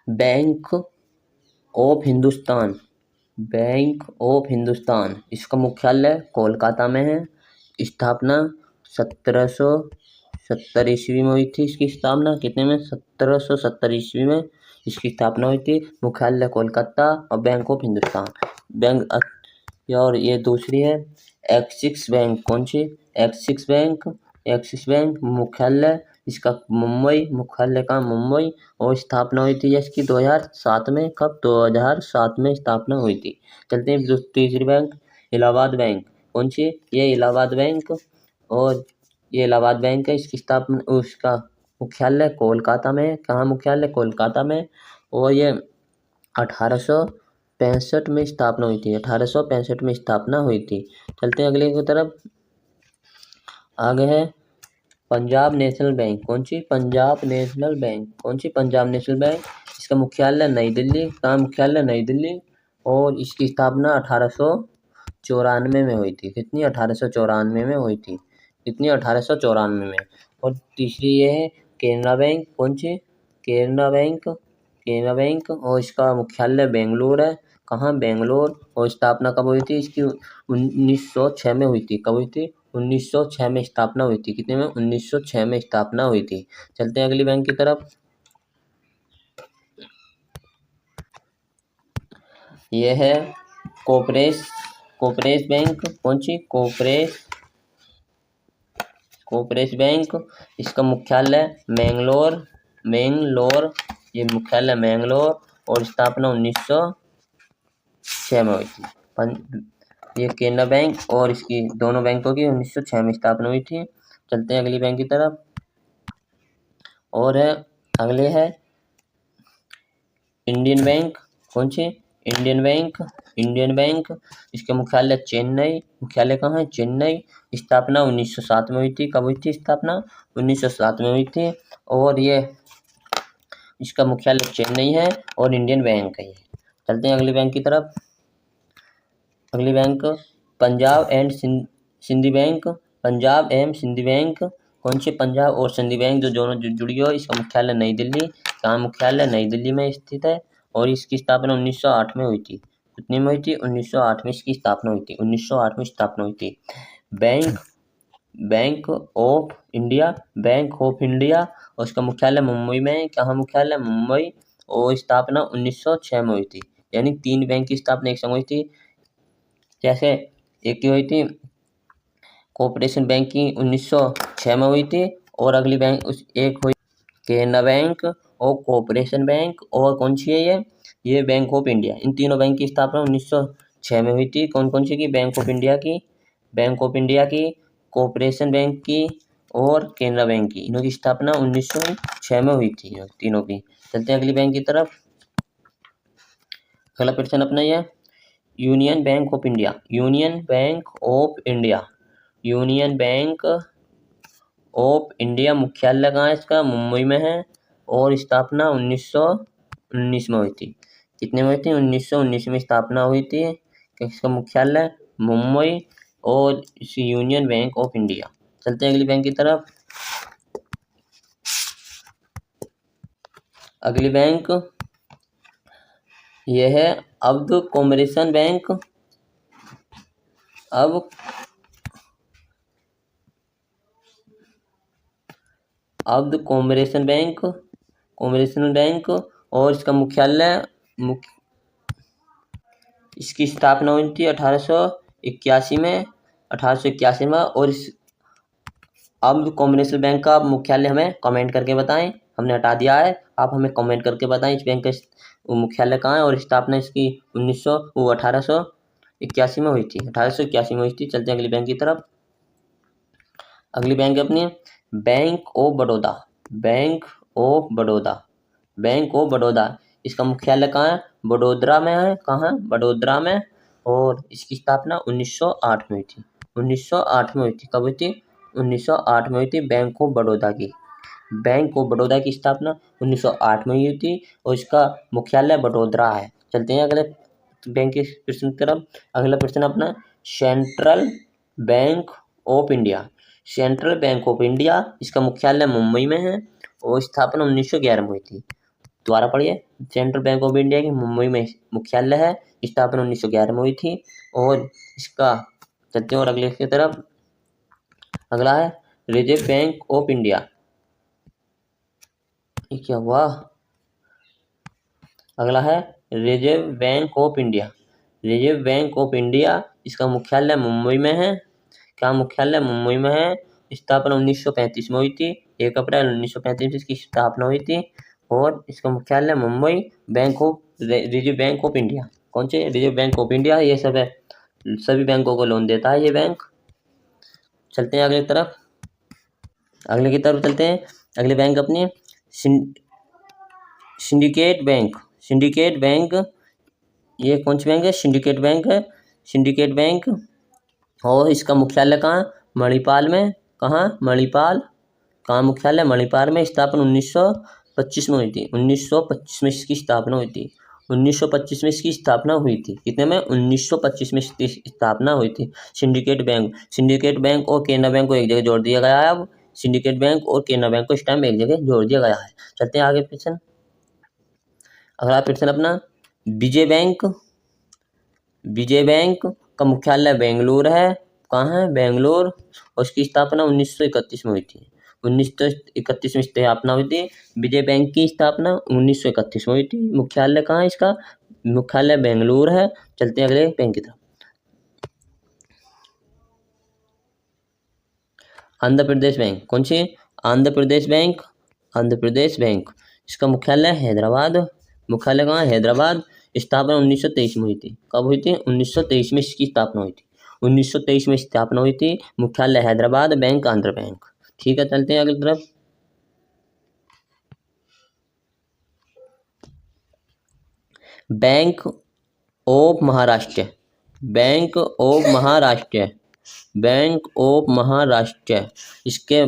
Bank of Hindustan, bank of Hindustan, इसका मुख्यालय कोलकाता में है। स्थापना 1770 ईस्वी में हुई थी। इसकी स्थापना कितने में? 1770 ईस्वी में इसकी स्थापना हुई थी। मुख्यालय कोलकाता और बैंक ऑफ हिंदुस्तान। बैंक और ये दूसरी है एक्सिस बैंक। कौन सी? Axis bank. एक्सिस बैंक मुख्यालय इसका मुंबई, मुख्यालय का मुंबई, और स्थापना हुई थी इसकी 2007 में। कब? 2007 में स्थापना हुई थी। चलते हैं तीसरी बैंक इलाहाबाद बैंक। कौन सी? ये इलाहाबाद बैंक, और ये इलाहाबाद बैंक है। इसकी स्थापना, उसका मुख्यालय कोलकाता में। कहाँ मुख्यालय? कोलकाता में। और ये 1865 में स्थापना हुई थी। 1865 में स्थापना हुई थी। चलते हैं अगले की तरफ। आगे है पंजाब नेशनल बैंक। कौन सी? Punjab national bank. कौन सी? Punjab national bank. इसका मुख्यालय नई दिल्ली। कहाँ मुख्यालय? नई दिल्ली। और इसकी स्थापना 1894 में हुई थी। कितनी? 1894 में हुई थी। कितनी? 1894 में। और तीसरी ये है केनरा बैंक। कौन सी? केनरा बैंक। केनरा बैंक, और इसका मुख्यालय बेंगलुरु है। कहाँ? बेंगलोर। और स्थापना कब हुई थी इसकी? 1906 में हुई थी। कब हुई थी? 1906 में स्थापना हुई थी। कितने में? 1906 में स्थापना हुई थी। चलते हैं अगली बैंक की तरफ। यह है कोपरेस बैंक। कौन सी? कोपरेस बैंक। इसका मुख्यालय मैंगलोर। ये मुख्यालय मैंगलोर, और स्थापना 1906 में हुई थी। ये केनरा बैंक और इसकी दोनों बैंकों की 1906 में स्थापना हुई थी। चलते हैं अगली बैंक की तरफ। और है अगले है इंडियन बैंक। कौन सी? Indian bank. इंडियन बैंक, इसका मुख्यालय चेन्नई। मुख्यालय कहाँ है? चेन्नई। स्थापना 1907 में हुई थी। कब हुई थी स्थापना? 1907 में हुई थी। और ये इसका मुख्यालय चेन्नई है, और इंडियन बैंक है ये। चलते हैं अगली बैंक की तरफ। अगली bank Punjab and Sindhi bank. Punjab एवं सिंधी बैंक। कौन सी? पंजाब और सिंधी बैंक जो दोनों जुड़ी हो। इसका मुख्यालय नई दिल्ली। कहाँ मुख्यालय? नई दिल्ली में स्थित है। और इसकी स्थापना 1908 में हुई थी। कितनी में हुई थी? 1908 में इसकी स्थापना हुई थी। 1908 में स्थापना हुई थी। Bank of India. Bank of India, और उसका मुख्यालय मुंबई में है। कहाँ मुख्यालय? मुंबई। और स्थापना 1906 में हुई थी। यानी 3 बैंक की स्थापना एक संग हुई थी। जैसे एक की हुई थी कोऑपरेशन बैंक की 1906 में हुई थी, और अगली बैंक एक हुई केनरा बैंक और कोऑपरेशन बैंक, और कौन सी है ये बैंक ऑफ इंडिया। इन तीनों बैंक की स्थापना 1906 में हुई थी। कौन कौन सी की? बैंक ऑफ इंडिया की, कोऑपरेशन बैंक की, और केनरा बैंक की। इनों की स्थापना 1906 में हुई थी तीनों की। चलते हैं अगली बैंक की तरफ। अगला प्रश्न अपना यह union bank of India. Union bank of India. Union bank of India मुख्यालय कहाँ है इसका? मुंबई में है। और स्थापना 1919 में हुई थी। कितने में हुई थी? 1919 में स्थापना हुई थी। इसका मुख्यालय मुंबई, और इसी यूनियन बैंक ऑफ इंडिया। चलते हैं अगली बैंक की तरफ। अगली बैंक यह है अब्द कॉमर्शियल बैंक। अब्द कॉमर्शियल बैंक, और इसका मुख्यालय इसकी स्थापना हुई थी 1881 में। 1881 में। और इस अब्द कॉमर्शियल बैंक का मुख्यालय हमें कमेंट करके बताएं। हमने हटा दिया है, आप हमें कमेंट करके बताएं इस बैंक का मुख्यालय कहाँ है, और स्थापना इसकी 1881 में हुई थी। 1881 में हुई थी। चलते हैं अगली बैंक की तरफ। अगली बैंक अपनी bank of Baroda. Bank of Baroda. Bank of Baroda, इसका मुख्यालय कहाँ है? बड़ोदरा में है। कहाँ? बड़ोदरा में। और इसकी स्थापना 1908 में हुई थी। 1908 में हुई थी। कब हुई थी? 1908 में हुई थी बैंक ऑफ बड़ौदा की। बैंक ऑफ बड़ौदा की स्थापना 1908 में हुई थी, और इसका मुख्यालय बड़ोदरा है। चलते हैं अगले बैंक के प्रश्न की तरफ। अगला प्रश्न अपना central bank of India. Central bank of India, इसका मुख्यालय मुंबई में है, और स्थापना 1911 में हुई थी। दोबारा पढ़िए। सेंट्रल बैंक ऑफ इंडिया की मुंबई में मुख्यालय है, स्थापना 1911 में हुई थी। और इसका चलते हैं और अगले की तरफ। अगला है रिजर्व बैंक ऑफ इंडिया। ये क्या हुआ? अगला है reserve bank of India. Reserve bank of India, इसका मुख्यालय मुंबई में है। क्या मुख्यालय मुंबई में है? स्थापना 1935 में हुई थी। 1 अप्रैल 1935 इसकी स्थापना हुई थी। और इसका मुख्यालय Mumbai. Reserve bank of India कौन से? Reserve bank of India. ये सब है, सभी बैंकों को लोन देता है ये बैंक। चलते हैं अगले तरफ। अगले की तरफ चलते हैं। अगले बैंक अपनी सिंडिकेट बैंक। सिंडिकेट बैंक, ये कौन सी बैंक है? सिंडिकेट बैंक है। सिंडिकेट बैंक, और इसका मुख्यालय कहाँ? मणिपाल में। कहाँ? मणिपाल। कहाँ मुख्यालय? मणिपाल में। स्थापना 1925 में हुई थी। 1925 में इसकी स्थापना हुई थी। 1925 में इसकी स्थापना हुई थी। कितने में? 1925 में इसकी स्थापना हुई थी सिंडिकेट बैंक। सिंडिकेट बैंक और केनरा बैंक को एक जगह जोड़ दिया गया है। अब सिंडिकेट बैंक और केनरा बैंक को इस टाइम एक जगह जोड़ दिया गया है। चलते हैं आगे क्वेश्चन। अगला क्वेश्चन अपना विजय बैंक। विजय बैंक का मुख्यालय बेंगलुरु है। कहाँ है? बेंगलुरु। और उसकी स्थापना 1931 में हुई थी। 1931 में स्थापना हुई थी। विजय बैंक की स्थापना 1931 में हुई थी। मुख्यालय कहाँ है इसका? मुख्यालय बेंगलुरु है। चलते हैं अगले बैंक की तरफ। आंध्र प्रदेश बैंक कौन सी? आंध्र प्रदेश बैंक। आंध्र प्रदेश बैंक, इसका मुख्यालय हैदराबाद। मुख्यालय कहाँ? हैदराबाद। स्थापना 1923 में हुई थी। कब हुई थी? 1923 में इसकी स्थापना हुई थी। 1923 में स्थापना हुई थी। मुख्यालय हैदराबाद, बैंक आंध्र बैंक। ठीक है, चलते हैं अगली तरफ। Bank of Maharashtra. Bank of Maharashtra. Bank of Maharashtra, इसके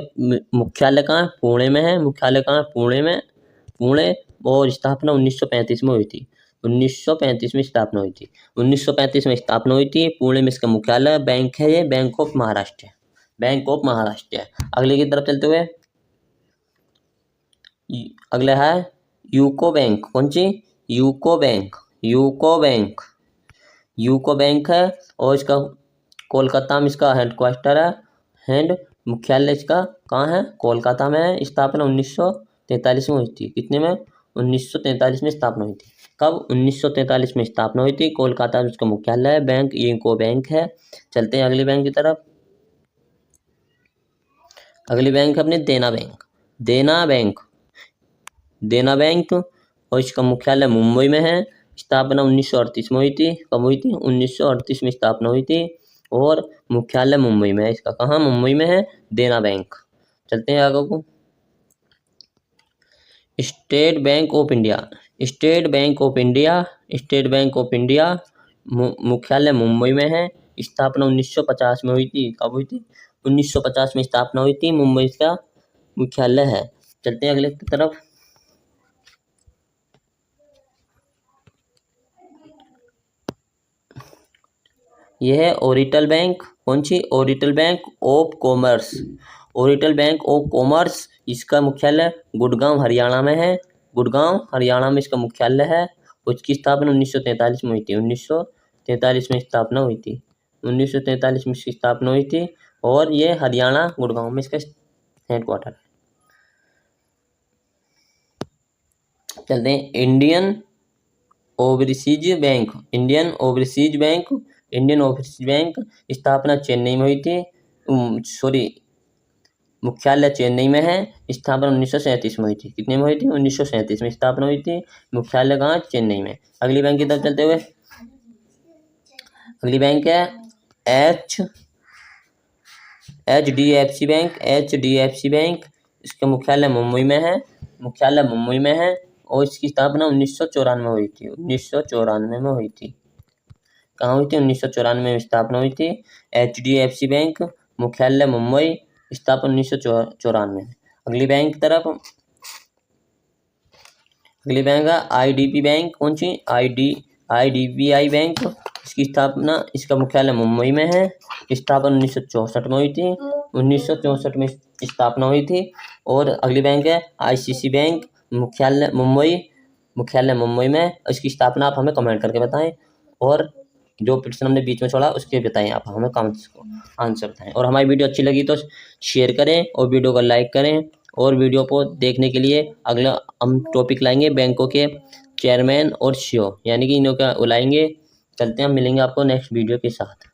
मुख्यालय कहाँ? पुणे में है। मुख्यालय कहाँ? पुणे में। पुणे। और स्थापना 1935 में हुई थी। 1935 में स्थापना हुई थी। 1935 में स्थापना हुई थी। पुणे में इसका मुख्यालय। बैंक है ये, bank of Maharashtra. Bank of Maharashtra. अगले की तरफ चलते हुए अगला है यूको बैंक। कौन सी? UCO bank. UCO bank. UCO bank है, और इसका कोलकाता में इसका हेडक्वार्टर है। हैंड मुख्यालय इसका कहाँ है? कोलकाता में है। स्थापना 1943 में हुई थी। कितने में? 1943 में स्थापना हुई थी। कब? 1943 में स्थापना हुई थी। कोलकाता में इसका मुख्यालय है। बैंक यूको बैंक है। चलते हैं अगली बैंक की तरफ। अगली बैंक है अपने देना बैंक। देना बैंक। देना बैंक, और इसका मुख्यालय मुंबई में है। स्थापना 1938 में हुई थी। कब हुई थी? 1938 में स्थापना हुई थी। और मुख्यालय मुंबई में है इसका। कहाँ? मुंबई में है देना बैंक। चलते हैं आगे को। State bank of India. State bank of India. State bank of India, मुख्यालय मुंबई में है। स्थापना 1950 में हुई थी। कब हुई थी? 1950 में स्थापना हुई थी। मुंबई का मुख्यालय है। चलते हैं अगले की तरफ। यह है ओरिएंटल बैंक। कौन सी? Oriental bank of commerce. Oriental bank of commerce, इसका मुख्यालय गुड़गांव हरियाणा में है। गुड़गांव हरियाणा में इसका मुख्यालय है। उसकी स्थापना 1943 में हुई थी। 1943 में स्थापना हुई थी। 1943 में इसकी स्थापना हुई थी। और ये हरियाणा गुड़गांव में इसका हेडक्वार्टर है। चलते हैं Indian overseas bank. Indian overseas bank. Indian overseas bank, स्थापना चेन्नई में हुई थी। मुख्यालय चेन्नई में है। स्थापना 1937 में हुई थी। कितने में हुई थी? 1937 में स्थापना हुई थी। मुख्यालय कहाँ? चेन्नई में। अगली बैंक की तरफ चलते हुए। अगली बैंक है HDFC बैंक। HDFC बैंक, इसका मुख्यालय मुंबई में है। मुख्यालय मुंबई में है, और इसकी स्थापना 1994 में हुई थी। 1994 में हुई थी। कहाँ हुई थी? 1994 में स्थापना हुई थी। HDFC बैंक, मुख्यालय मुंबई, स्थापना 1994 में। अगली बैंक की तरफ। अगली बैंक है IDB बैंक। कौन सी? IDBI बैंक, इसकी स्थापना, इसका मुख्यालय मुंबई में है। स्थापना 1964 में हुई थी। 1964 में स्थापना हुई थी। और अगली बैंक है ICC बैंक, मुख्यालय मुंबई, मुख्यालय मुंबई में। इसकी स्थापना आप हमें कमेंट करके बताएं, और जो प्रश्न हमने बीच में छोड़ा उसके बताएं, आप हमें आंसर बताएं। और हमारी वीडियो अच्छी लगी तो शेयर करें और वीडियो को लाइक करें। और वीडियो को देखने के लिए अगला हम टॉपिक लाएंगे बैंकों के चेयरमैन और सीईओ, यानी कि इन्हों का बुलाएंगे। चलते हैं, हम मिलेंगे आपको नेक्स्ट वीडियो के साथ।